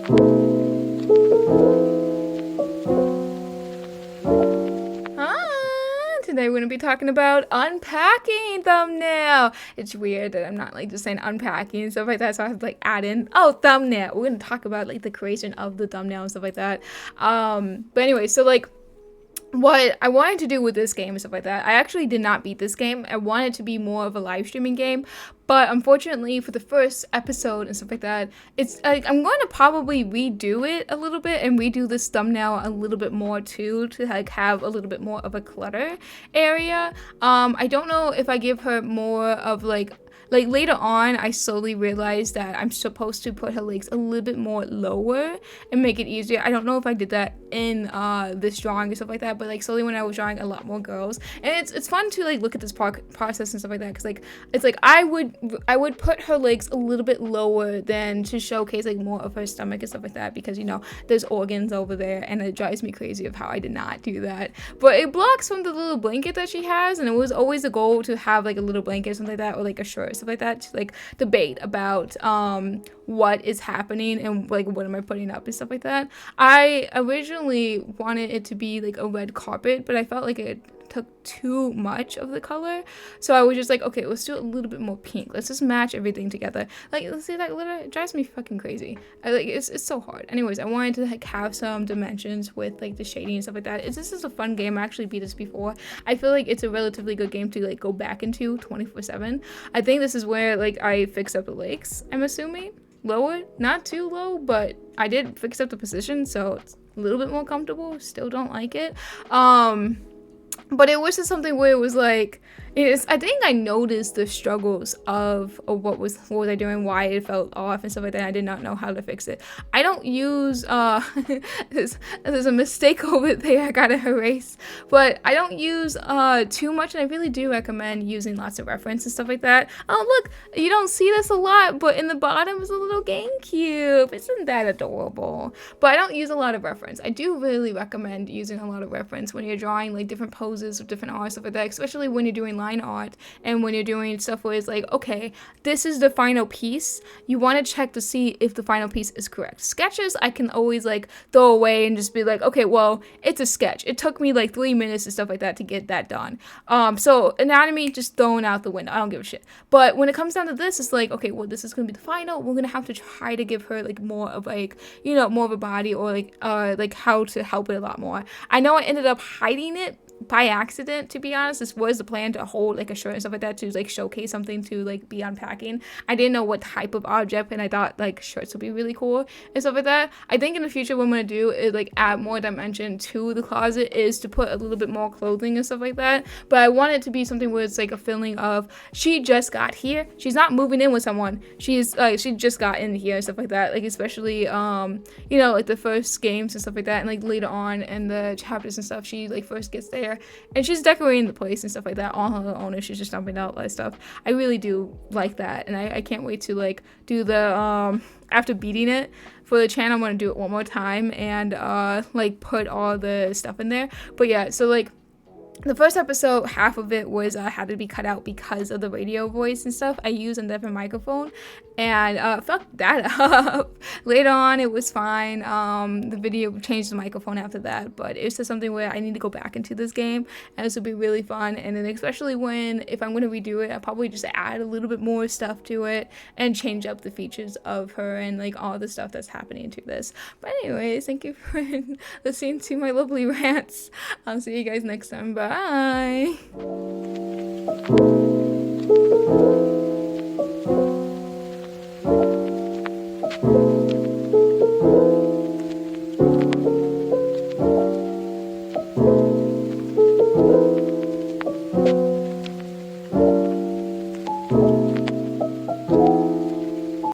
Today we're going to be talking about unpacking thumbnail. It's weird that I'm not like just saying unpacking and stuff like that, so I have to like add in, oh, thumbnail. We're going to talk about like the creation of the thumbnail and stuff like that. But anyway, so like what I wanted to do with this game and stuff like that, I actually did not beat this game. I wanted to be more of a live streaming game, but unfortunately for the first episode and stuff like that, it's like I'm going to probably redo it a little bit and redo this thumbnail a little bit more too, to like have a little bit more of a clutter area. I don't know if I give her more of like later on, I slowly realized that I'm supposed to put her legs a little bit more lower and make it easier. I don't know if I did that in this drawing or stuff like that, but like slowly when I was drawing a lot more girls, and it's fun to like look at this process and stuff like that, because like it's like I would put her legs a little bit lower than to showcase like more of her stomach and stuff like that, because you know there's organs over there, and it drives me crazy of how I did not do that. But it blocks from the little blanket that she has, and it was always a goal to have like a little blanket or something like that, or like a shirt, stuff like that, to like debate about what is happening and like what am I putting up and stuff like that. I originally wanted it to be like a red carpet, but I felt like it took too much of the color, so I was just like, okay, let's do a little bit more pink, let's just match everything together. Like, let's see, that literally it drives me fucking crazy. It's so hard. Anyways, I wanted to like have some dimensions with like the shading and stuff like that. This is a fun game. I actually beat this before. I feel like it's a relatively good game to like go back into 24/7. I think this is where like I fixed up the legs, I'm assuming lower, not too low, but I did fix up the position, so it's a little bit more comfortable. Still don't like it. But it was just something where it was like, I think I noticed the struggles of what was I doing, why it felt off and stuff like that. I did not know how to fix it. I don't use there's a mistake over there I gotta erase, but I don't use too much, and I really do recommend using lots of reference and stuff like that. Oh look, you don't see this a lot, but in the bottom is a little GameCube. Isn't that adorable? But I don't use a lot of reference. I do really recommend using a lot of reference when you're drawing like different poses of different art, stuff like that, especially when you're doing line art and when you're doing stuff where it's like, okay, this is the final piece. You want to check to see if the final piece is correct. Sketches I can always like throw away and just be like, okay, well, it's a sketch. It took me like 3 minutes and stuff like that to get that done. So anatomy just thrown out the window. I don't give a shit. But when it comes down to this, it's like, okay, well, this is gonna be the final. We're gonna have to try to give her like more of like, you know, more of a body, or like how to help it a lot more. I know I ended up hiding it by accident, to be honest. This was the plan, to hold like a shirt and stuff like that, to like showcase something, to like be unpacking. I didn't know what type of object, and I thought like shirts would be really cool and stuff like that. I think in the future what I'm gonna do is like add more dimension to the closet, is to put a little bit more clothing and stuff like that. But I want it to be something where it's like a feeling of she just got here, she's not moving in with someone, she's like she just got in here and stuff like that. Like especially you know, like the first games and stuff like that, and like later on in the chapters and stuff, she like first gets there and she's decorating the place and stuff like that on her own, and she's just dumping out that stuff. I really do like that, and I can't wait to like do the after beating it for the channel. I'm gonna do it one more time and like put all the stuff in there. But yeah, so like the first episode, half of it was had to be cut out because of the radio voice and stuff I use a different microphone, and fucked that up. Later on, it was fine. The video changed the microphone after that, but it's just something where I need to go back into this game, and this would be really fun. And then especially if I'm going to redo it, I'll probably just add a little bit more stuff to it and change up the features of her and like all the stuff that's happening to this. But anyways, thank you for listening to my lovely rants. I'll see you guys next time. Bye.